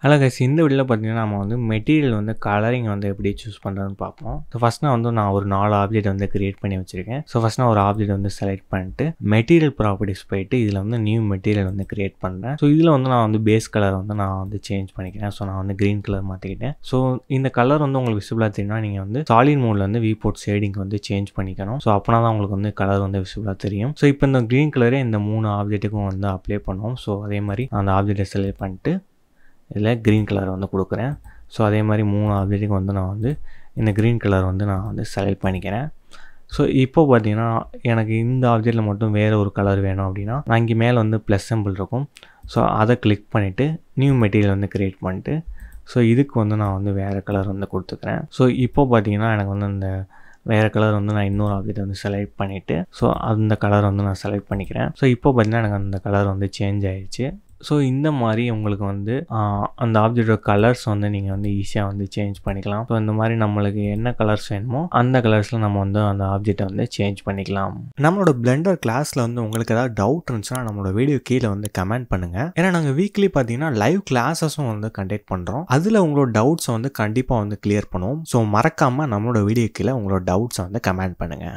Hello guys, இந்த வீடியோவில் பார்த்தீங்கன்னா நம்ம வந்து மெட்டீரியல் வந்து கலரிங் வந்து எப்படி சூஸ் பண்ணுறதுன்னு பார்ப்போம். ஸோ ஃபஸ்ட் நான் ஒரு 4 ஆப்ஜெக்ட் வந்து கிரியேட் பண்ணி வச்சுருக்கேன். ஸோ ஃபஸ்ட் நான் ஒரு ஆப்ஜெக்ட் வந்து செலக்ட் பண்ணிட்டு மெட்டீரியல் ப்ராப்பர்ட்டிஸ் போயிட்டு இதில் வந்து நியூ மெட்டீரியல் வந்து கிரியேட் பண்ணுறேன். ஸோ இதில் வந்து நான் வந்து பேஸ் கலர் வந்து நான் வந்து சேஞ்ச் பண்ணிக்கிறேன். ஸோ நான் வந்து க்ரீன் கலர் மாற்றிக்கிட்டேன். ஸோ இந்த கலர் வந்து உங்களுக்கு விசிபிளாக தெரியும்னா நீங்கள் வந்து சாலிட் மோடில் வந்து வியூபோர்ட் ஷேடிங் வந்து சேஞ்ச் பண்ணிக்கணும். ஸோ அப்போனா தான் உங்களுக்கு வந்து கலர் வந்து விசிபிளாக தெரியும். ஸோ இப்போ இந்த க்ரீன் கலரே இந்த 3 ஆப்ஜெக்ட்டுக்கும் வந்து அப்ளை பண்ணுவோம். ஸோ அதே மாதிரி அந்த ஆப்ஜெக்டை செலக்ட் பண்ணிட்டு இதில் க்ரீன் கலர் வந்து கொடுக்குறேன். ஸோ அதே மாதிரி 3 ஆப்ஜெக்ட்டுக்கு வந்து நான் வந்து இந்த க்ரீன் கலர் வந்து நான் வந்து செலக்ட் பண்ணிக்கிறேன். ஸோ இப்போ பார்த்தீங்கன்னா எனக்கு இந்த ஆப்ஜெக்டில் மட்டும் வேறு ஒரு கலர் வேணும் அப்படின்னா நான் இங்கே மேலே வந்து ப்ளஸ் சிம்பிள் இருக்கும். ஸோ அதை கிளிக் பண்ணிவிட்டு நியூ மெட்டீரியல் வந்து க்ரியேட் பண்ணிட்டு ஸோ இதுக்கு வந்து நான் வந்து வேறு கலர் வந்து கொடுத்துக்கிறேன். ஸோ இப்போ பார்த்தீங்கன்னா எனக்கு வந்து இந்த வேறு கலர் வந்து நான் இன்னொரு ஆப்ஜெக்ட் வந்து செலக்ட் பண்ணிவிட்டு ஸோ அந்த கலர் வந்து நான் செலக்ட் பண்ணிக்கிறேன். ஸோ இப்போ பார்த்தீங்கன்னா எனக்கு அந்த கலர் வந்து சேஞ்ச் ஆகிடுச்சு. ஸோ இந்த மாதிரி உங்களுக்கு வந்து அந்த ஆப்ஜெக்டோட கலர்ஸ் வந்து நீங்கள் வந்து ஈஸியாக வந்து சேஞ்ச் பண்ணிக்கலாம். ஸோ இந்த மாதிரி நம்மளுக்கு என்ன கலர்ஸ் வேணுமோ அந்த கலர்ஸில் நம்ம வந்து அந்த ஆப்ஜெக்டை வந்து சேஞ்ச் பண்ணிக்கலாம். நம்மளோட பிளெண்டர் கிளாஸில் வந்து உங்களுக்கு ஏதாவது டவுட் இருந்துச்சுன்னா நம்மளோட வீடியோ கீழே வந்து கமெண்ட் பண்ணுங்கள். ஏன்னா நாங்கள் வீக்லி பார்த்தீங்கன்னா லைவ் கிளாஸஸும் வந்து கண்டக்ட் பண்ணுறோம். அதில் உங்களோட டவுட்ஸை வந்து கண்டிப்பாக வந்து கிளியர் பண்ணுவோம். ஸோ மறக்காமல் நம்மளோட வீடியோ கீழே உங்களோட டவுட்ஸை வந்து கமெண்ட் பண்ணுங்கள்.